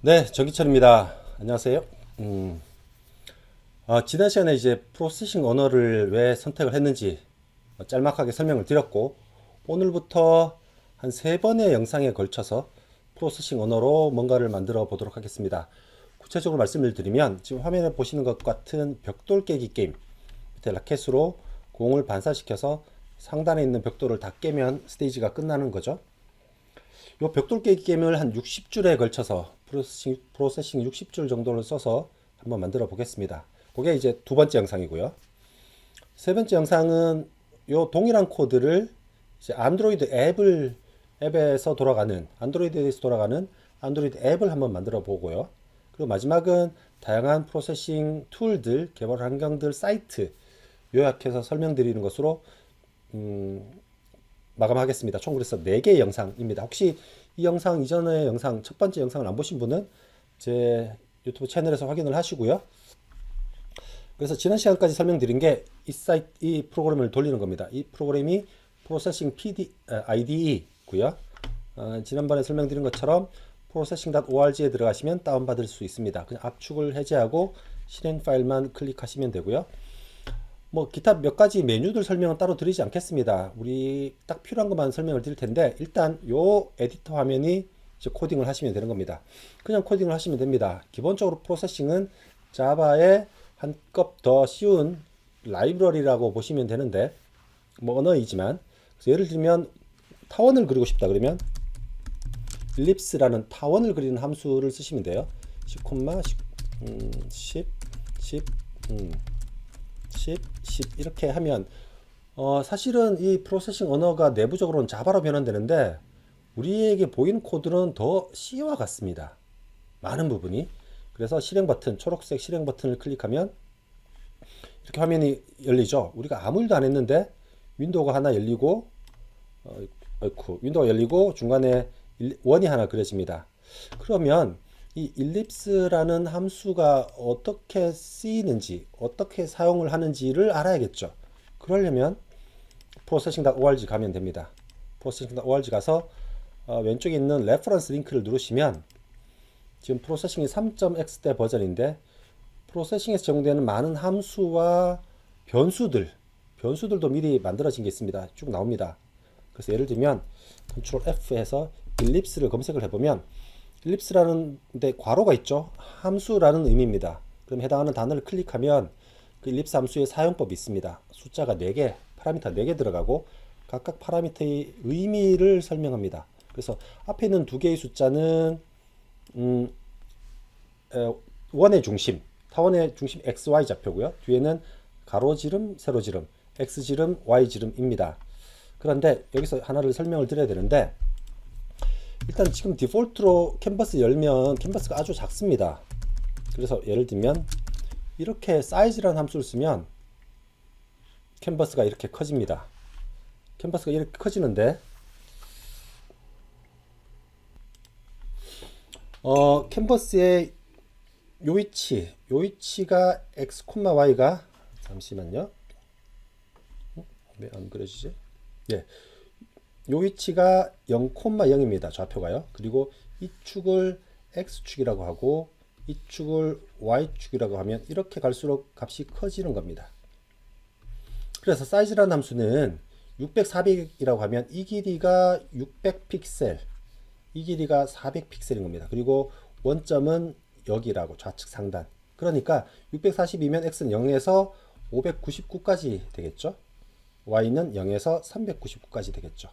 네, 정기철입니다. 안녕하세요. 지난 시간에 이제 프로세싱 언어를 왜 선택을 했는지 짤막하게 설명을 드렸고, 오늘부터 한 세 번의 영상에 걸쳐서 프로세싱 언어로 뭔가를 만들어 보도록 하겠습니다. 구체적으로 말씀을 드리면, 지금 화면에 보시는 것 같은 벽돌 깨기 게임, 밑에 라켓으로 공을 반사시켜서 상단에 있는 벽돌을 다 깨면 스테이지가 끝나는 거죠. 요 벽돌 깨기 게임을 한 60줄에 걸쳐서 프로세싱 60줄 정도를 써서 한번 만들어 보겠습니다. 그게 이제 두 번째 영상이고요. 세 번째 영상은 요 동일한 코드를 이제 안드로이드에서 돌아가는 안드로이드 앱을 한번 만들어 보고요. 그리고 마지막은 다양한 프로세싱 툴들, 개발 환경들, 사이트 요약해서 설명드리는 것으로 마감하겠습니다. 총 그래서 4개의 영상입니다. 혹시 이 영상 이전의 영상, 첫 번째 영상을 안 보신 분은 제 유튜브 채널에서 확인을 하시고요. 그래서 지난 시간까지 설명드린 게 이 프로그램을 돌리는 겁니다. 이 프로그램이 프로세싱 IDE고요. 지난번에 설명드린 것처럼 processing.org에 들어가시면 다운받을 수 있습니다. 그냥 압축을 해제하고 실행 파일만 클릭하시면 되고요. 뭐 기타 몇 가지 메뉴들 설명은 따로 드리지 않겠습니다. 우리 딱 필요한 것만 설명을 드릴 텐데, 일단 요 에디터 화면이 이제 코딩을 하시면 되는 겁니다. 그냥 코딩을 하시면 됩니다. 기본적으로 프로세싱은 자바의 한급 더 쉬운 라이브러리라고 보시면 되는데, 뭐 언어이지만, 그래서 예를 들면 타원을 그리고 싶다 그러면 ellipse라는 타원을 그리는 함수를 쓰시면 돼요. 10, 10, 10, 10 이렇게 하면 사실은 이 프로세싱 언어가 내부적으로는 자바로 변환되는데, 우리에게 보이는 코드는 더 C와 같습니다. 많은 부분이. 그래서 실행 버튼, 초록색 실행 버튼을 클릭하면 이렇게 화면이 열리죠. 우리가 아무 일도 안 했는데 윈도우가 하나 열리고, 윈도우가 열리고 중간에 원이 하나 그려집니다. 그러면 이 일립스라는 함수가 어떻게 쓰이는지, 어떻게 사용을 하는지를 알아야겠죠. 그러려면 processing.org 가면 됩니다. processing.org 가서 왼쪽에 있는 레퍼런스 링크를 누르시면, 지금 프로세싱이 3.x대 버전인데 프로세싱에서 제공되는 많은 함수와 변수들도 미리 만들어진 게 있습니다. 쭉 나옵니다. 그래서 예를 들면 Ctrl F 해서 ellipse를 검색을 해보면, ellipse라는 데 괄호가 있죠. 함수라는 의미입니다. 그럼 해당하는 단어를 클릭하면 그 ellipse 함수의 사용법이 있습니다. 숫자가 4개, 파라미터 4개 들어가고 각각 파라미터의 의미를 설명합니다. 그래서 앞에 있는 2개의 숫자는 원의 중심, 타원의 중심 XY 좌표고요. 뒤에는 가로지름, 세로지름, X지름, Y지름입니다. 그런데 여기서 하나를 설명을 드려야 되는데, 일단 지금 디폴트로 캔버스 열면 캔버스가 아주 작습니다. 그래서 예를 들면 이렇게 사이즈라는 함수를 쓰면 캔버스가 이렇게 커집니다. 캔버스가 이렇게 커지는데, 캔버스의 요 위치가 x, y가, 잠시만요. 왜 안 그려지지? 예. 요 위치가 0,0입니다. 좌표가요. 그리고 이 축을 x축이라고 하고 이 축을 y축이라고 하면 이렇게 갈수록 값이 커지는 겁니다. 그래서 사이즈라는 함수는 600, 400이라고 하면 이 길이가 600픽셀, 이 길이가 400픽셀인 겁니다. 그리고 원점은 여기라고, 좌측 상단. 그러니까 640이면 x는 0에서 599까지 되겠죠. y는 0에서 399까지 되겠죠.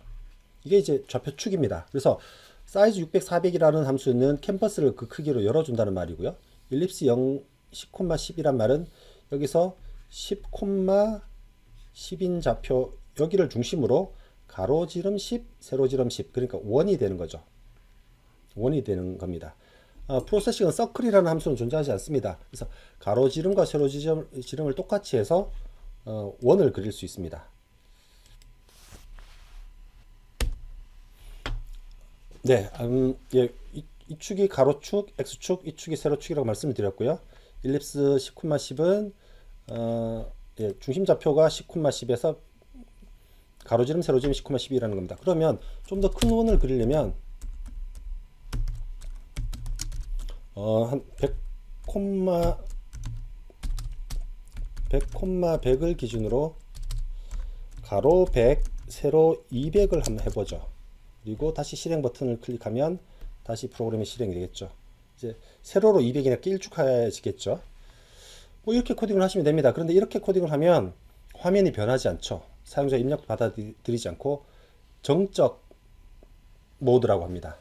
이게 이제 좌표축입니다. 그래서 사이즈 600, 400이라는 함수는 캔버스를 그 크기로 열어준다는 말이고요. 일립스 10,10이란 말은 여기서 10,10인 좌표 여기를 중심으로 가로지름 10, 세로지름 10, 그러니까 원이 되는 거죠. 원이 되는 겁니다. 프로세싱은 서클이라는 함수는 존재하지 않습니다. 그래서 가로지름과 세로지름을 똑같이 해서 원을 그릴 수 있습니다. 네, 예, 이 축이 가로축, x축, 이 축이 세로축이라고 말씀을 드렸고요. 일립스 10,10은 예, 중심 좌표가 10,10에서 가로지름, 세로지름 10,10이라는 겁니다. 그러면 좀 더 큰 원을 그리려면 한 100, 100을 기준으로 가로 100, 세로 200을 한번 해보죠. 그리고 다시 실행 버튼을 클릭하면 다시 프로그램이 실행이 되겠죠. 이제 세로로 200이나 길쭉해지겠죠. 뭐 이렇게 코딩을 하시면 됩니다. 그런데 이렇게 코딩을 하면 화면이 변하지 않죠. 사용자 입력 받아들이지 않고 정적 모드라고 합니다.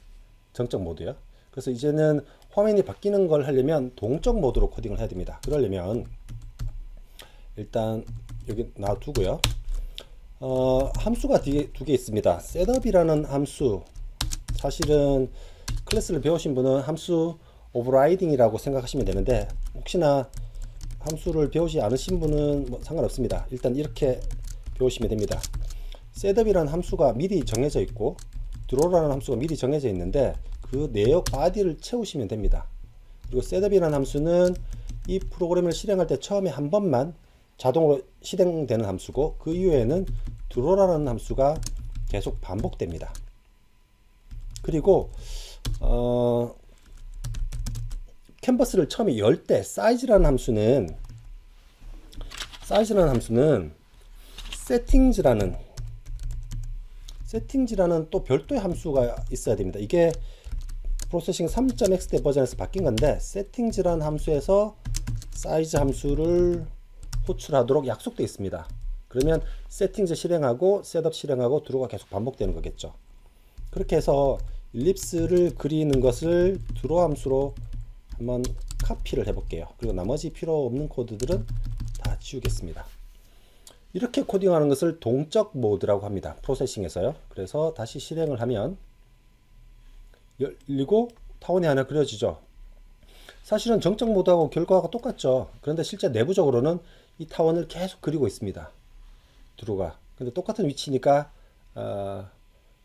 정적 모드요. 그래서 이제는 화면이 바뀌는 걸 하려면 동적 모드로 코딩을 해야 됩니다. 그러려면 일단 여기 놔두고요. 함수가 두 개 있습니다. 셋업이라는 함수, 사실은 클래스를 배우신 분은 함수 오버라이딩이라고 생각하시면 되는데, 혹시나 함수를 배우지 않으신 분은 뭐 상관없습니다. 일단 이렇게 배우시면 됩니다. 셋업이라는 함수가 미리 정해져 있고 드로우라는 함수가 미리 정해져 있는데 그 내역 바디를 채우시면 됩니다. 그리고 셋업이라는 함수는 이 프로그램을 실행할 때 처음에 한 번만 자동으로 실행되는 함수고, 그 이후에는 드로우라는 함수가 계속 반복됩니다. 그리고 캔버스를 처음에 열 때 사이즈라는 함수는 세팅즈라는 또 별도의 함수가 있어야 됩니다. 이게 프로세싱 3.x 버전에서 바뀐 건데, 세팅즈라는 함수에서 사이즈 함수를 호출하도록 약속되어 있습니다. 그러면 세팅즈 실행하고 셋업 실행하고 드로우가 계속 반복되는 거겠죠. 그렇게 해서 일립스를 그리는 것을 드로우 함수로 한번 카피를 해볼게요. 그리고 나머지 필요 없는 코드들은 다 지우겠습니다. 이렇게 코딩하는 것을 동적 모드라고 합니다. 프로세싱에서요. 그래서 다시 실행을 하면 열리고 타원이 하나 그려지죠. 사실은 정적 모드하고 결과가 똑같죠. 그런데 실제 내부적으로는 이 타원을 계속 그리고 있습니다. 드로우가. 근데 똑같은 위치니까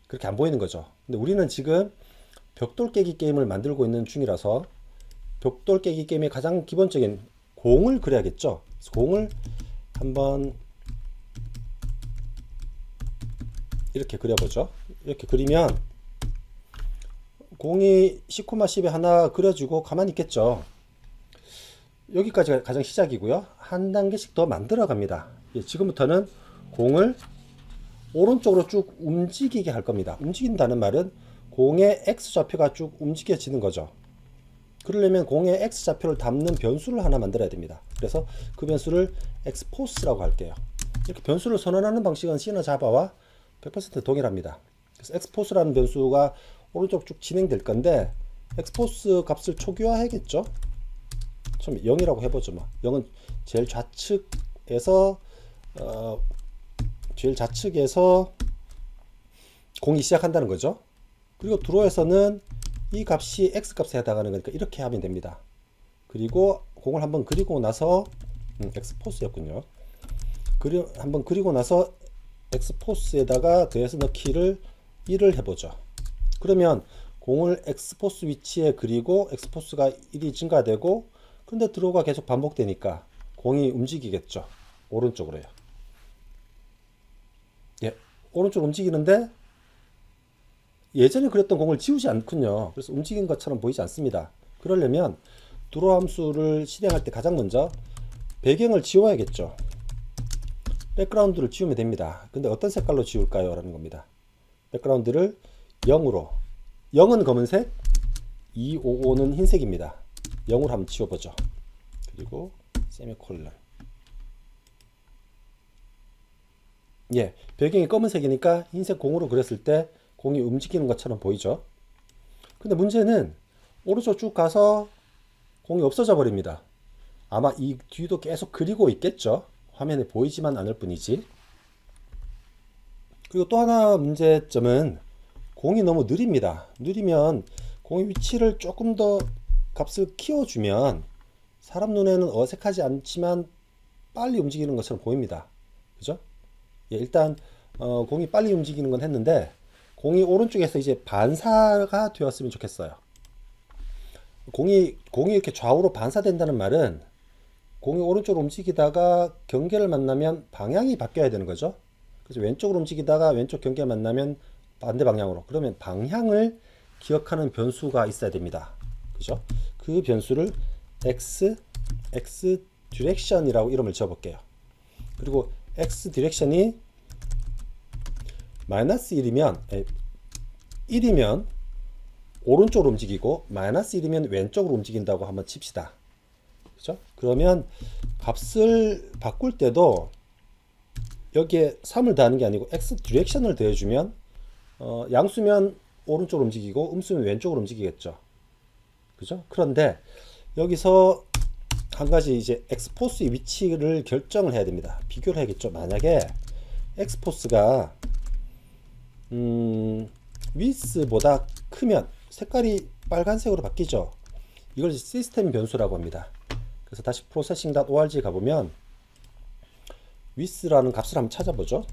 그렇게 안 보이는 거죠. 근데 우리는 지금 벽돌 깨기 게임을 만들고 있는 중이라서 벽돌 깨기 게임의 가장 기본적인 공을 그려야겠죠. 그래서 공을 한번 이렇게 그려보죠. 이렇게 그리면 공이 10,10에 하나 그려지고 가만히 있겠죠. 여기까지가 가장 시작이고요. 한 단계씩 더 만들어 갑니다. 지금부터는 공을 오른쪽으로 쭉 움직이게 할 겁니다. 움직인다는 말은 공의 X좌표가 쭉 움직여지는 거죠. 그러려면 공의 X좌표를 담는 변수를 하나 만들어야 됩니다. 그래서 그 변수를 X포스라고 할게요. 이렇게 변수를 선언하는 방식은 C나 자바와 100% 동일합니다. 그래서 X포스라는 변수가 오른쪽 쭉 진행될 건데, X포스 값을 초기화해야겠죠. 처음에 0이라고 해보죠. 뭐 0은 제일 좌측에서 공이 시작한다는 거죠. 그리고 드로우에서는 이 값이 X 값에 해당하는 거니까 이렇게 하면 됩니다. 그리고 공을 한번 그리고 나서 X포스였군요. 한번 그리고 나서 X포스에다가 더해서 넣기를 1을 해보죠. 그러면 공을 X포스 위치에 그리고 X포스가 1이 증가되고, 근데 드로우가 계속 반복되니까 공이 움직이겠죠. 오른쪽으로요. 예, 오른쪽으로 움직이는데 예전에 그렸던 공을 지우지 않군요. 그래서 움직인 것처럼 보이지 않습니다. 그러려면 드로우 함수를 실행할 때 가장 먼저 배경을 지워야겠죠. 백그라운드를 지우면 됩니다. 근데 어떤 색깔로 지울까요? 라는 겁니다. 백그라운드를 0으로, 0은 검은색, 255는 흰색입니다. 0으로 한번 지워보죠. 그리고 세미콜론. 예, 배경이 검은색이니까 흰색 공으로 그렸을 때 공이 움직이는 것처럼 보이죠. 근데 문제는 오른쪽 쭉 가서 공이 없어져 버립니다. 아마 이 뒤도 계속 그리고 있겠죠. 화면에 보이지만 않을 뿐이지. 그리고 또 하나 문제점은 공이 너무 느립니다. 느리면 공의 위치를 조금 더 값을 키워주면 사람 눈에는 어색하지 않지만 빨리 움직이는 것처럼 보입니다. 그죠? 예, 일단 공이 빨리 움직이는 건 했는데, 공이 오른쪽에서 이제 반사가 되었으면 좋겠어요. 공이 이렇게 좌우로 반사된다는 말은 공이 오른쪽으로 움직이다가 경계를 만나면 방향이 바뀌어야 되는 거죠. 그래서 왼쪽으로 움직이다가 왼쪽 경계를 만나면 반대 방향으로. 그러면 방향을 기억하는 변수가 있어야 됩니다. 그죠? 그 변수를 x 디렉션이라고 이름을 지어 볼게요. 그리고 x 디렉션이 마이너스 1이면 오른쪽으로 움직이고 마이너스 1이면 왼쪽으로 움직인다고 한번 칩시다. 그죠? 그러면 값을 바꿀 때도 여기에 3을 더하는 게 아니고 x 디렉션을 더해주면 양수면 오른쪽으로 움직이고 음수면 왼쪽으로 움직이겠죠. 그죠? 그런데 여기서 한 가지 이제 x포스의 위치를 결정을 해야 됩니다. 비교를 해야겠죠. 만약에 x포스가 위스보다 크면 색깔이 빨간색으로 바뀌죠. 이걸 시스템 변수라고 합니다. 그래서 다시 processing.org 가보면 위스라는 값을 한번 찾아보죠.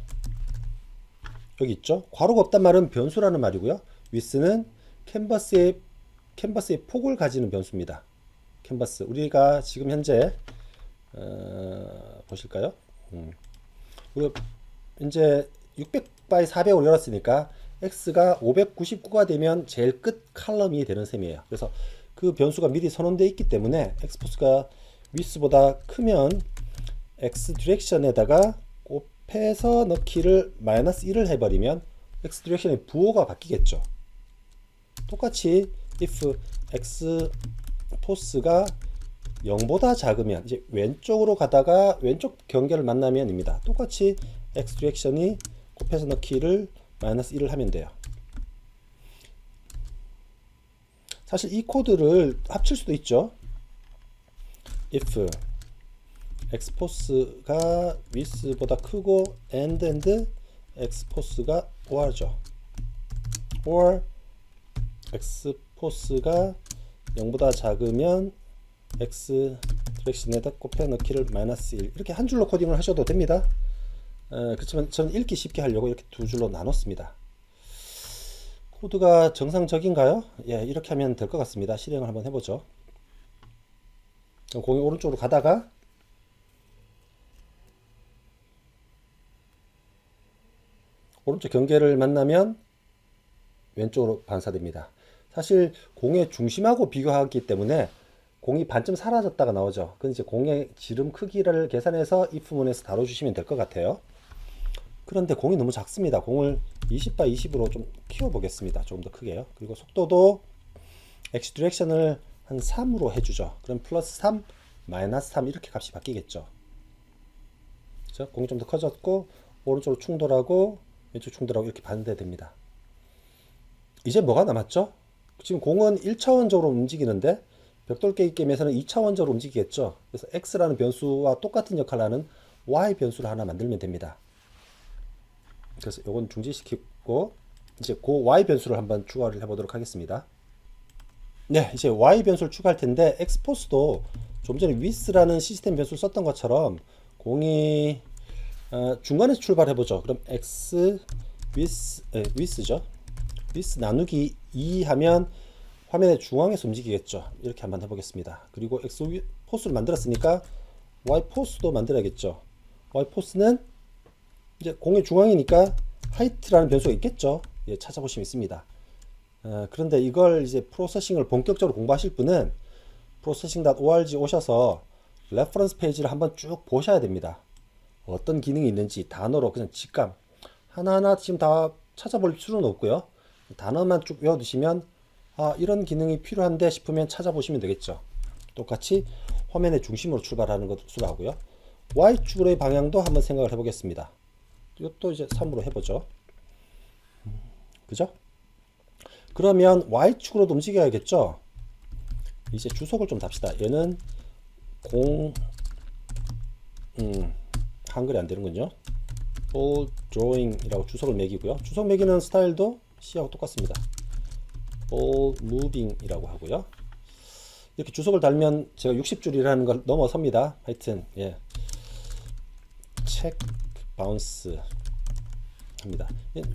여기 있죠. 괄호가 없단 말은 변수라는 말이고요. 위스는 캔버스의 폭을 가지는 변수입니다. 캔버스 우리가 지금 현재 보실까요? 우리가 이제 600by 400으로 열었으니까 x가 599가 되면 제일 끝 칼럼이 되는 셈이에요. 그래서 그 변수가 미리 선언되어 있기 때문에 x포스가 위스보다 크면 x 디렉션에다가 곱해서 넣기를 마이너스 1을 해버리면 x 디렉션의 부호가 바뀌겠죠. 똑같이 if x 포스가 0보다 작으면 이제 왼쪽으로 가다가 왼쪽 경계를 만나면입니다. 똑같이 x 디렉션이 곱해서 넣기를 마이너스 1을 하면 돼요. 사실 이 코드를 합칠 수도 있죠. if x포스가 위스보다 크고 and x포스가 or죠. or x포스가 0보다 작으면 x 디렉션에다 곱해 넣기를 마이너스 1 이렇게 한 줄로 코딩을 하셔도 됩니다. 그렇지만 저는 읽기 쉽게 하려고 이렇게 두 줄로 나눴습니다. 코드가 정상적인가요? 예, 이렇게 하면 될 것 같습니다. 실행을 한번 해보죠. 공이 오른쪽으로 가다가 오른쪽 경계를 만나면 왼쪽으로 반사됩니다. 사실 공의 중심하고 비교하기 때문에 공이 반쯤 사라졌다가 나오죠. 그건 이제 공의 지름 크기를 계산해서 if문에서 다뤄주시면 될 것 같아요. 그런데 공이 너무 작습니다. 공을 20by 20으로 좀 키워보겠습니다. 조금 더 크게요. 그리고 속도도 x 디렉션을 한 3으로 해주죠. 그럼 플러스 3, 마이너스 3 이렇게 값이 바뀌겠죠. 그렇죠? 공이 좀 더 커졌고 오른쪽으로 충돌하고 왼쪽 충돌하고 이렇게 반대됩니다. 이제 뭐가 남았죠? 지금 공은 1차원적으로 움직이는데 벽돌 깨기 게임에서는 2차원적으로 움직이겠죠. 그래서 x라는 변수와 똑같은 역할을 하는 y 변수를 하나 만들면 됩니다. 그래서 이건 중지시키고 이제 그 y 변수를 한번 추가를 해보도록 하겠습니다. 네, 이제 y 변수를 추가할 텐데 x포스도 좀 전에 with라는 시스템 변수를 썼던 것처럼 공이 중간에서 출발해보죠. 그럼 x with죠. with 나누기 2 하면 화면의 중앙에서 움직이겠죠. 이렇게 한번 해보겠습니다. 그리고 x 포스를 만들었으니까 y 포스도 만들어야겠죠. y 포스는 이제 공의 중앙이니까 height라는 변수가 있겠죠. 예, 찾아보시면 있습니다. 그런데 이걸 이제 프로세싱을 본격적으로 공부하실 분은 processing.org 오셔서 레퍼런스 페이지를 한번 쭉 보셔야 됩니다. 어떤 기능이 있는지 단어로 그냥 직감 하나하나 지금 다 찾아볼 필요는 없고요. 단어만 쭉 외워두시면 이런 기능이 필요한데 싶으면 찾아보시면 되겠죠. 똑같이 화면의 중심으로 출발하는 것으로 하고요. Y축으로의 방향도 한번 생각을 해보겠습니다. 이것도 이제 3으로 해보죠. 그죠? 그러면 Y축으로도 움직여야겠죠? 이제 주석을 좀 답시다. 얘는 한글이 안 되는군요. ball drawing이라고 주석을 매기고요. 주석 매기는 스타일도 C하고 똑같습니다. ball moving이라고 하고요. 이렇게 주석을 달면 제가 60줄이라는 걸 넘어섭니다. 하여튼 예. check bounce 합니다.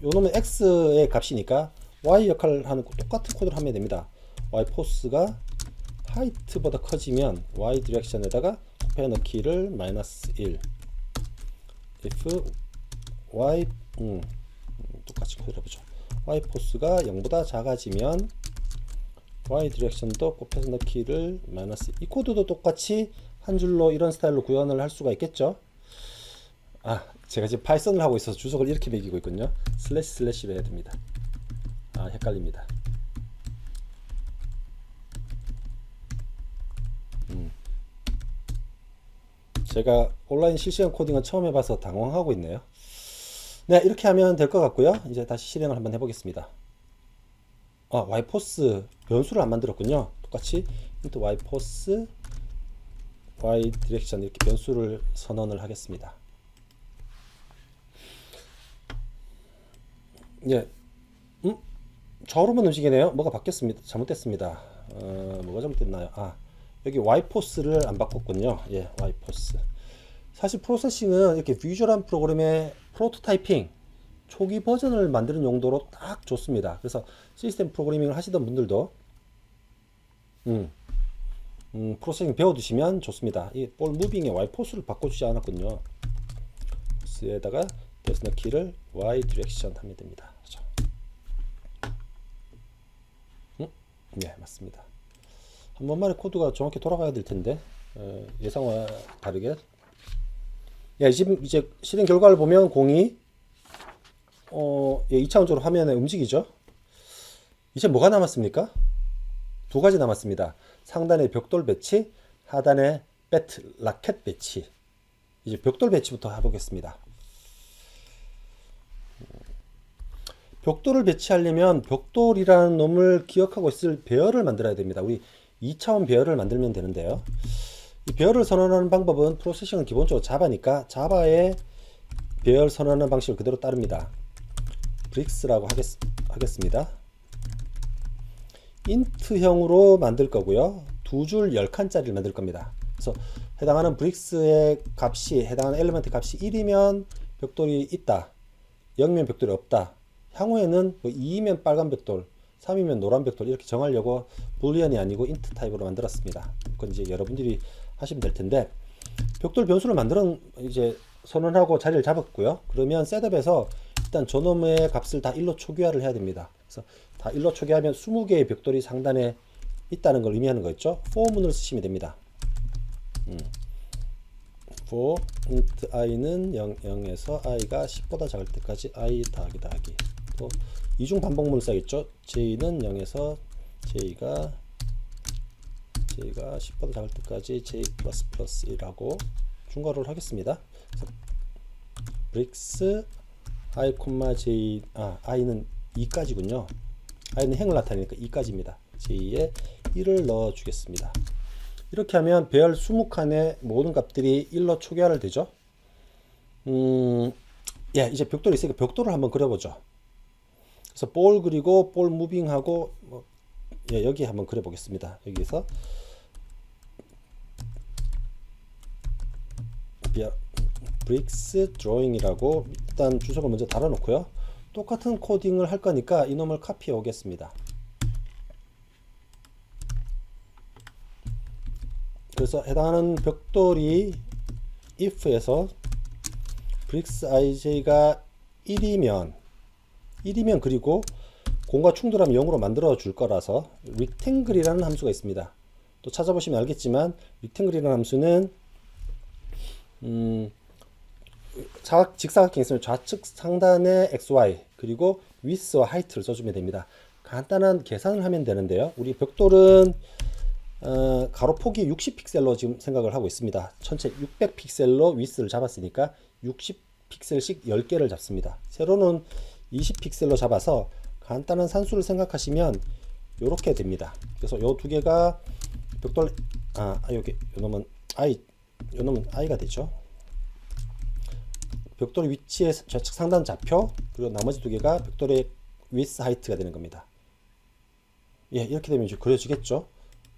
요놈은 x의 값이니까 y 역할을 하는 똑같은 코드를 하면 됩니다. y 포스가 height보다 커지면 y 디렉션에다가 곱해 넣기를 마이너스 1 if y 똑같이 코드를 해보죠. y 포스가 0보다 작아지면 y 디렉션도 곱해서 넣기를 마이너스. 이 코드도 똑같이 한 줄로 이런 스타일로 구현을 할 수가 있겠죠. 아, 제가 지금 파이썬을 하고 있어서 주석을 이렇게 매기고 있군요. 슬래시 슬래시로 해야 됩니다. 아, 헷갈립니다. 제가 온라인 실시간 코딩은 처음 해봐서 당황하고 있네요. 네, 이렇게 하면 될 것 같고요. 이제 다시 실행을 한번 해보겠습니다. 아, yforce 변수를 안 만들었군요. 똑같이 int yforce y 디렉션 이렇게 변수를 선언을 하겠습니다. 예, 좌우로만 움직이네요. 뭐가 바뀌었습니다. 잘못됐습니다. 뭐가 잘못됐나요? 아, 여기 yforce를 안 바꿨군요. 예, yforce. 사실 프로세싱은 이렇게 비주얼한 프로그램의 프로토타이핑 초기 버전을 만드는 용도로 딱 좋습니다. 그래서 시스템 프로그래밍을 하시던 분들도 프로세싱 배워두시면 좋습니다. 이 볼 무빙의 yforce를 바꿔주지 않았군요. 포스에다가 베스 넣기를 y 디렉션 하면 됩니다. 그렇죠? 네, 맞습니다. 한 번만에 코드가 정확히 돌아가야 될 텐데 예상과 다르게. 예, 지금 이제 실행 결과를 보면 공이 2차원적으로 화면에 움직이죠. 이제 뭐가 남았습니까? 두 가지 남았습니다. 상단에 벽돌 배치, 하단에 배트 라켓 배치. 이제 벽돌 배치부터 해보겠습니다. 벽돌을 배치하려면 벽돌이라는 놈을 기억하고 있을 배열을 만들어야 됩니다. 우리 2차원 배열을 만들면 되는데요. 이 배열을 선언하는 방법은 프로세싱은 기본적으로 자바니까 자바의 배열 선언하는 방식을 그대로 따릅니다. 브릭스라고 하겠습니다. 인트형으로 만들 거고요. 두 줄 10칸짜리를 만들 겁니다. 그래서 해당하는 브릭스의 값이 해당하는 엘리먼트 값이 1이면 벽돌이 있다. 0이면 벽돌이 없다. 향후에는 2이면 빨간 벽돌, 3이면 노란 벽돌 이렇게 정하려고 불리언이 아니고 인트 타입으로 만들었습니다. 그건 이제 여러분들이 하시면 될 텐데, 벽돌 변수를 만들은 이제 선언하고 자리를 잡았고요. 그러면 셋업에서 일단 저놈의 값을 다 1로 초기화를 해야 됩니다. 그래서 다 1로 초기화하면 20개의 벽돌이 상단에 있다는 걸 의미하는 거였죠. for문을 쓰시면 됩니다. for int i는 0에서 i가 10보다 작을 때까지 i 더하기 더하기. 또 이중 반복문을 써야겠죠. j는 0에서 j가 10보다 작을 때까지 j++ 이라고 중괄호를 하겠습니다. 그래서 bricks i, j, i는 2까지군요. i는 행을 나타내니까 2까지입니다. j에 1을 넣어 주겠습니다. 이렇게 하면 배열 20칸의 모든 값들이 1로 초기화를 되죠. 예, 이제 벽돌이 있으니까 벽돌을 한번 그려보죠. 그래서 볼 그리고 볼 무빙하고 예, 여기 한번 그려보겠습니다. 여기서 브릭스 드로잉이라고 일단 주석을 먼저 달아놓고요. 똑같은 코딩을 할 거니까 이놈을 카피해 오겠습니다. 그래서 해당하는 벽돌이 if에서 bricks ij가 1이면 그리고 공과 충돌하면 0으로 만들어 줄 거라서 rectangle이라는 함수가 있습니다. 또 찾아보시면 알겠지만 rectangle이라는 함수는 직사각형이 있으면 좌측 상단에 xy 그리고 width와 height를 써주면 됩니다. 간단한 계산을 하면 되는데요. 우리 벽돌은 가로 폭이 60픽셀로 지금 생각을 하고 있습니다. 전체 600픽셀로 위스를 잡았으니까 60픽셀씩 10개를 잡습니다. 세로는 20픽셀로 잡아서 간단한 산수를 생각하시면 이렇게 됩니다. 그래서 요 두 개가 벽돌 여기 요놈은 i가 되죠. 벽돌의 위치의 좌측 상단 좌표 그리고 나머지 두 개가 벽돌의 위스 하이트가 되는 겁니다. 예, 이렇게 되면 이제 그려지겠죠.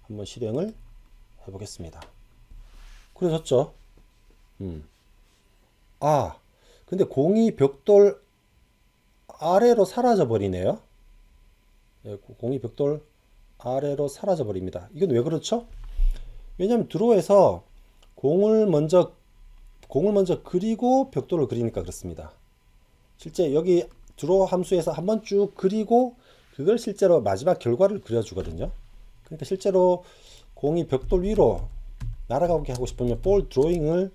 한번 실행을 해보겠습니다. 그려졌죠? 근데 공이 벽돌 아래로 사라져 버리네요. 예, 공이 벽돌 아래로 사라져 버립니다. 이건 왜 그렇죠? 왜냐하면 드로에서 공을 먼저 그리고 벽돌을 그리니까 그렇습니다. 실제 여기 드로 함수에서 한번 쭉 그리고 그걸 실제로 마지막 결과를 그려주거든요. 그러니까 실제로 공이 벽돌 위로 날아가게 하고 싶으면 볼 드로잉을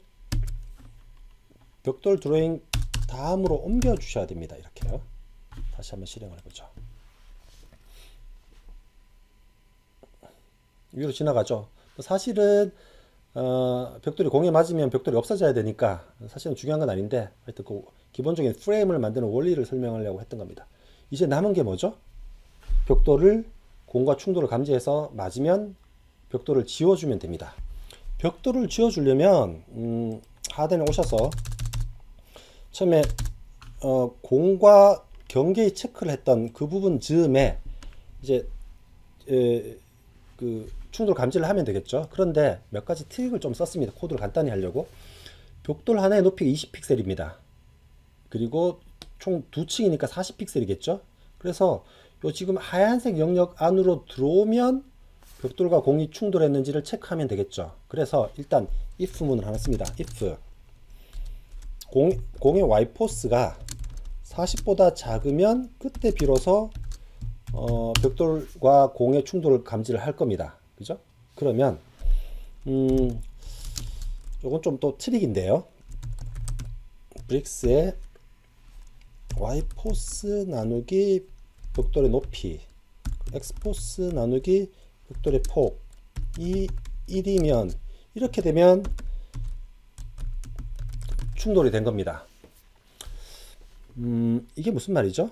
벽돌 드로잉 다음으로 옮겨 주셔야 됩니다. 이렇게요. 다시 한번 실행을 해보죠. 위로 지나가죠. 사실은 벽돌이 공에 맞으면 벽돌이 없어져야 되니까 사실은 중요한 건 아닌데 하여튼 그 기본적인 프레임을 만드는 원리를 설명하려고 했던 겁니다. 이제 남은 게 뭐죠? 벽돌을 공과 충돌을 감지해서 맞으면 벽돌을 지워주면 됩니다. 벽돌을 지워주려면 하단에 오셔서 처음에 공과 경계의 체크를 했던 그 부분 즈음에 이제 그 충돌 감지를 하면 되겠죠. 그런데 몇 가지 트릭을 좀 썼습니다. 코드를 간단히 하려고. 벽돌 하나의 높이가 20픽셀입니다. 그리고 총 두 층이니까 40픽셀이겠죠. 그래서 요 지금 하얀색 영역 안으로 들어오면 벽돌과 공이 충돌했는지를 체크하면 되겠죠. 그래서 일단 if 문을 하나 씁니다. if 공의 y포스가 40보다 작으면 그때 비로소 벽돌과 공의 충돌을 감지를 할 겁니다. 그죠? 그러면 요건 좀 또 트릭인데요. 브릭스의 y포스 나누기 벽돌의 높이, x포스 나누기 벽돌의 폭이 1이면 이렇게 되면 충돌이 된 겁니다. 이게 무슨 말이죠?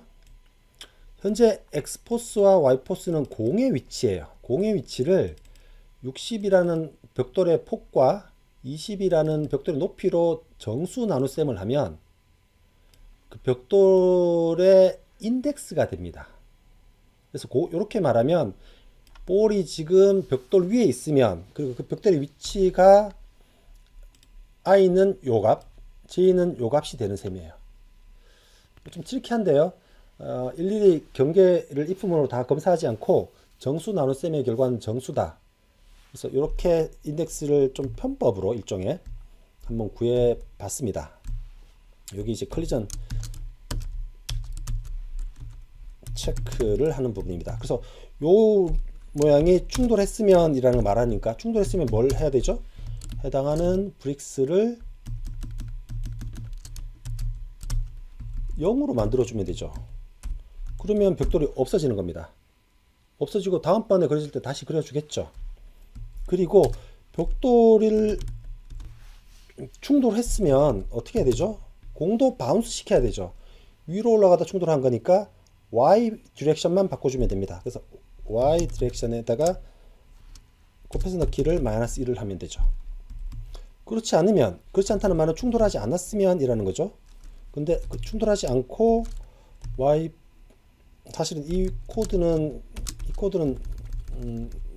현재 x포스와 y포스는 공의 위치예요. 공의 위치를 60이라는 벽돌의 폭과 20이라는 벽돌의 높이로 정수 나눗셈을 하면 그 벽돌의 인덱스가 됩니다. 그래서 이렇게 말하면 볼이 지금 벽돌 위에 있으면 그리고 그 벽돌의 위치가 i는 요 값, j는 요 값이 되는 셈이에요. 좀 트리키한데요. 일일이 경계를 if문으로 다 검사하지 않고 정수 나눗셈의 결과는 정수다. 그래서 이렇게 인덱스를 좀 편법으로 일종의 한번 구해 봤습니다. 여기 이제 컬리전 체크를 하는 부분입니다. 그래서 요 모양이 충돌했으면 이라는 걸 말하니까 충돌했으면 뭘 해야 되죠? 해당하는 브릭스를 0으로 만들어주면 되죠. 그러면 벽돌이 없어지는 겁니다. 없어지고 다음번에 그려질 때 다시 그려주겠죠. 그리고 벽돌을 충돌했으면 어떻게 해야 되죠? 공도 바운스 시켜야 되죠. 위로 올라가다 충돌한 거니까 Y 디렉션만 바꿔주면 됩니다. 그래서 Y 디렉션에다가 곱해서 넣기를 마이너스 1을 하면 되죠. 그렇지 않으면, 그렇지 않다는 말은 충돌하지 않았으면 이라는 거죠. 근데 그 충돌하지 않고 Y, 사실은 이 코드는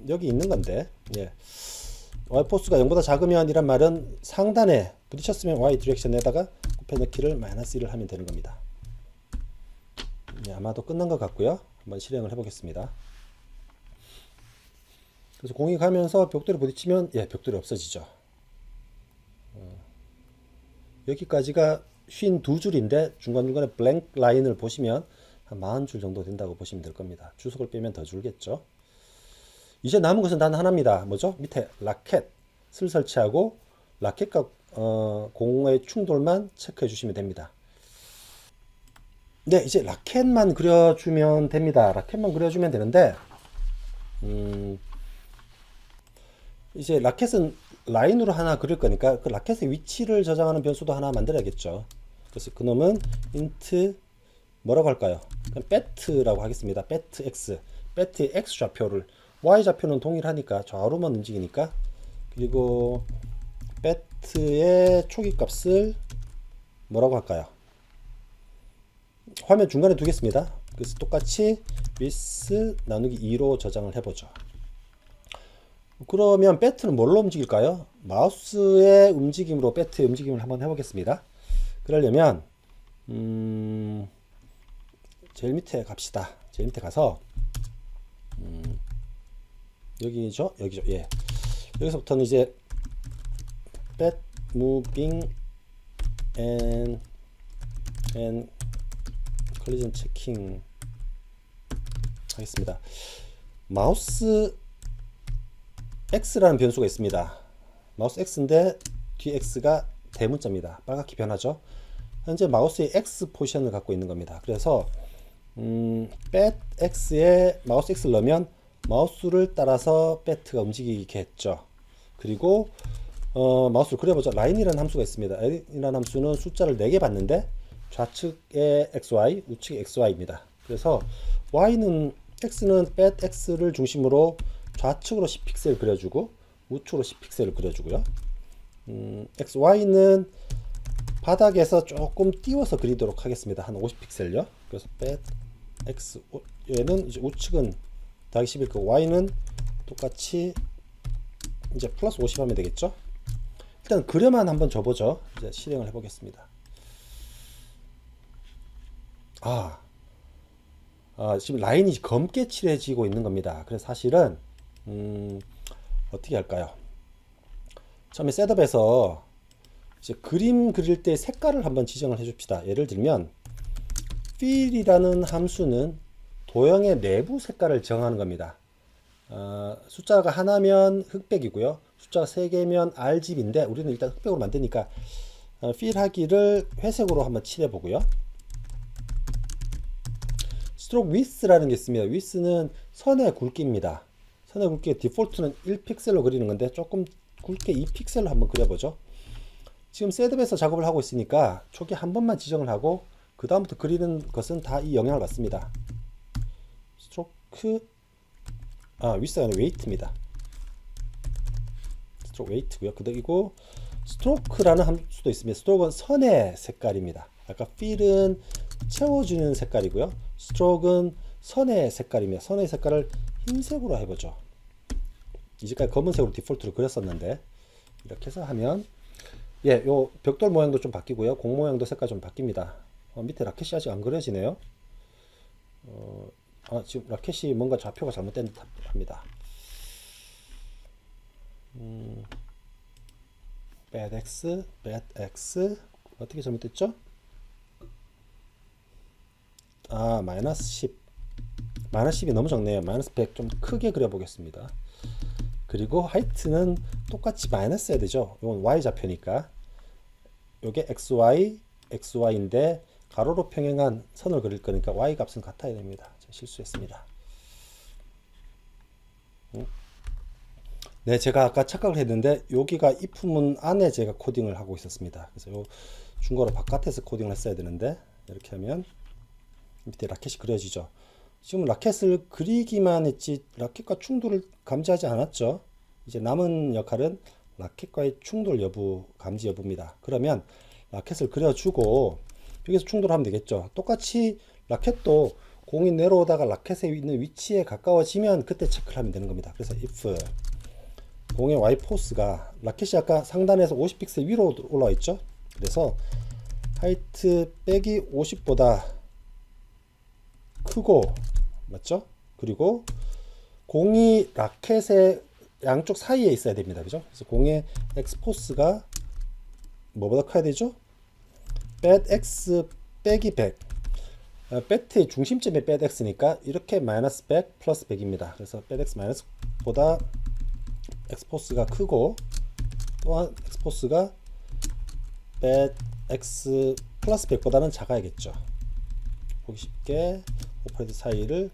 여기 있는 건데, 예. Y포스가 0보다 작으면 이란 말은 상단에 부딪혔으면 Y 디렉션에다가 곱해 넣기를 마이너스 1을 하면 되는 겁니다. 예, 아마도 끝난 것 같고요. 한번 실행을 해보겠습니다. 그래서 공이 가면서 벽돌에 부딪히면 예, 벽돌이 없어지죠. 여기까지가 52줄인데 중간중간에 블랭크 라인을 보시면 한 40줄 정도 된다고 보시면 될 겁니다. 주석을 빼면 더 줄겠죠. 이제 남은 것은 단 하나입니다. 뭐죠? 밑에 라켓을 설치하고 라켓과 공의 충돌만 체크해 주시면 됩니다. 네, 이제 라켓만 그려주면 됩니다. 라켓만 그려주면 되는데 이제 라켓은 라인으로 하나 그릴 거니까 그 라켓의 위치를 저장하는 변수도 하나 만들어야겠죠. 그래서 그놈은 int 뭐라고 할까요? 그냥 bet라고 하겠습니다. bet x, bet의 x 좌표를, y 좌표는 동일하니까 좌우로만 움직이니까, 그리고 bet의 초기 값을 뭐라고 할까요? 화면 중간에 두겠습니다. 그래서 똑같이 with 나누기 2로 저장을 해보죠. 그러면 bet는 뭘로 움직일까요? 마우스의 움직임으로 bet의 움직임을 한번 해보겠습니다. 그러려면 제일 밑에 갑시다. 제일 밑에 가서 여기죠? 여기죠. 예. 여기서부터는 이제 bet moving and collision checking 하겠습니다. 마우스 x라는 변수가 있습니다. 마우스 x인데 뒤에 x가 대문자입니다. 빨갛게 변하죠. 현재 마우스의 x 포지션을 갖고 있는 겁니다. 그래서 bet x에 마우스 x를 넣으면 마우스를 따라서 bet가 움직이겠죠. 그리고 마우스를 그려보죠. 라인이라는 함수가 있습니다. 라인이라는 함수는 숫자를 4개 받는데 좌측에 xy, 우측에 xy입니다. 그래서 y는 x는 bet x를 중심으로 좌측으로 10픽셀 그려주고 우측으로 10픽셀을 그려주고요. xy는 바닥에서 조금 띄워서 그리도록 하겠습니다. 한 50픽셀요. 그래서 bet x 얘는 이제 우측은 더하기 10일 거고 y는 똑같이 이제 플러스 50 하면 되겠죠. 일단 그려만 한번 줘보죠. 이제 실행을 해보겠습니다. 지금 라인이 검게 칠해지고 있는 겁니다. 그래서 사실은 어떻게 할까요? 처음에 셋업에서 이제 그림 그릴 때 색깔을 한번 지정을 해줍시다. 예를 들면 fill이라는 함수는 도형의 내부 색깔을 정하는 겁니다. 숫자가 하나면 흑백이고요. 숫자가 3개면 RGB인데 우리는 일단 흑백으로 만드니까 fill 하기를 회색으로 한번 칠해 보고요. stroke width라는 게 있습니다. width는 선의 굵기입니다. 선의 굵기의 디폴트는 1픽셀로 그리는 건데 조금 굵게 2픽셀로 한번 그려보죠. 지금 셋업에서 작업을 하고 있으니까 초기 한 번만 지정을 하고 그 다음부터 그리는 것은 다 이 영향을 받습니다. 스트로크 width가 아니라 weight입니다. 스트로크 weight고요. 그리고 스트로크라는 함수도 있습니다. 스트로크는 선의 색깔입니다. 아까 fill은 채워주는 색깔이고요. 스트로크는 선의 색깔이며 선의 색깔을 흰색으로 해보죠. 이제까지 검은색으로 디폴트로 그렸었는데 이렇게 해서 하면 요 벽돌 모양도 좀 바뀌고요. 공 모양도 색깔 좀 바뀝니다. 밑에 라켓이 아직 안 그려지네요. 지금 라켓이 뭔가 좌표가 잘못된 듯합니다. bet x 어떻게 잘못됐죠? 마이너스 10 마이너스 10이 너무 적네요. 마이너스 100 좀 크게 그려보겠습니다. 그리고 하이트는 똑같이 마이너스 해야 되죠. 이건 y 좌표니까 요게 xy인데 가로로 평행한 선을 그릴 거니까 y 값은 같아야 됩니다. 실수했습니다. 네, 제가 아까 착각을 했는데 여기가 if문 안에 제가 코딩을 하고 있었습니다. 그래서 요 중괄호 바깥에서 코딩을 했어야 되는데 이렇게 하면 밑에 라켓이 그려지죠. 지금 라켓을 그리기만 했지 라켓과 충돌을 감지하지 않았죠. 이제 남은 역할은 라켓과의 충돌 여부, 감지 여부입니다. 그러면 라켓을 그려주고 여기서 충돌하면 되겠죠. 똑같이 라켓도 공이 내려오다가 라켓에 있는 위치에 가까워지면 그때 체크를 하면 되는 겁니다. 그래서 if 공의 y 포스가 라켓이 아까 상단에서 50픽셀 위로 올라와 있죠. 그래서 하이트 빼기 50보다 크고 맞죠? 그리고 공이 라켓의 양쪽 사이에 있어야 됩니다. 그죠? 그래서 공의 x 포스가 뭐보다 커야 되죠? bet x 빼기 100 bet의 중심점이 bet x니까 이렇게 마이너스 100 플러스 100입니다. 그래서 bet x 마이너스 보다 x 포스가 크고 또한 x 포스가 bet x 플러스 100보다는 작아야겠죠. 보기 쉽게 오퍼레이터 사이를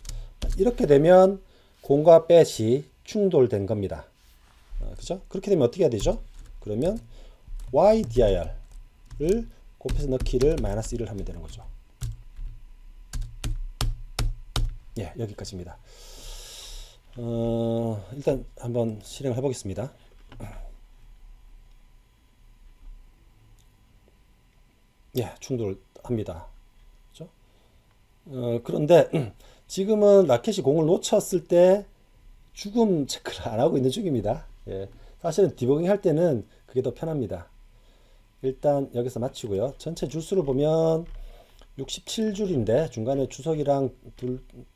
이렇게 되면 공과 bet이 충돌된 겁니다. 그죠? 그렇게 되면 어떻게 해야 되죠? 그러면 ydir을 곱해서 넣기를 마이너스 1을 하면 되는 거죠. 여기까지입니다. 일단 한번 실행을 해보겠습니다. 충돌합니다. 그렇죠? 그런데 지금은 라켓이 공을 놓쳤을 때 죽음 체크를 안 하고 있는 중입니다. 사실은 디버깅 할 때는 그게 더 편합니다. 일단 여기서 마치고요. 전체 줄수를 보면 67줄인데 중간에 주석이랑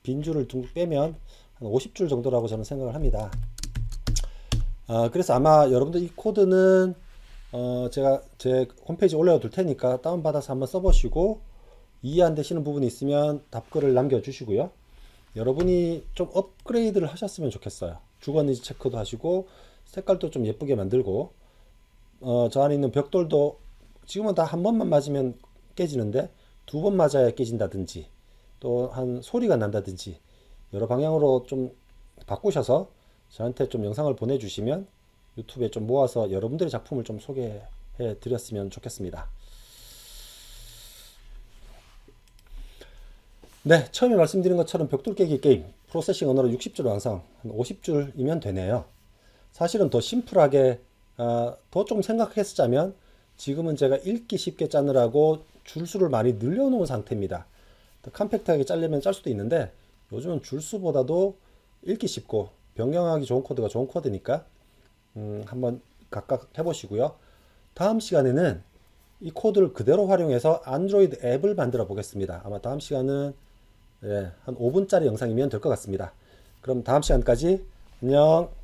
빈줄을 둥 빼면 한 50줄 정도라고 저는 생각을 합니다. 그래서 아마 여러분들 이 코드는 제가 제 홈페이지에 올려 둘 테니까 다운받아서 한번 써보시고 이해 안 되시는 부분이 있으면 답글을 남겨주시고요. 여러분이 좀 업그레이드를 하셨으면 좋겠어요. 죽었는지 체크도 하시고 색깔도 좀 예쁘게 만들고 저 안에 있는 벽돌도 지금은 다 한 번만 맞으면 깨지는데 두 번 맞아야 깨진다든지 또 한 소리가 난다든지 여러 방향으로 좀 바꾸셔서 저한테 좀 영상을 보내주시면 유튜브에 좀 모아서 여러분들의 작품을 좀 소개해 드렸으면 좋겠습니다. 네, 처음에 말씀드린 것처럼 벽돌 깨기 게임 프로세싱 언어로 60줄 완성, 한 50줄이면 되네요. 사실은 더 심플하게 더 좀 생각했자면 지금은 제가 읽기 쉽게 짜느라고 줄수를 많이 늘려놓은 상태입니다. 더 컴팩트하게 짜려면 짤 수도 있는데 요즘은 줄수보다도 읽기 쉽고 변경하기 좋은 코드가 좋은 코드니까 한번 각각 해보시고요. 다음 시간에는 이 코드를 그대로 활용해서 안드로이드 앱을 만들어 보겠습니다. 아마 다음 시간은 한 5분짜리 영상이면 될 것 같습니다. 그럼 다음 시간까지 안녕.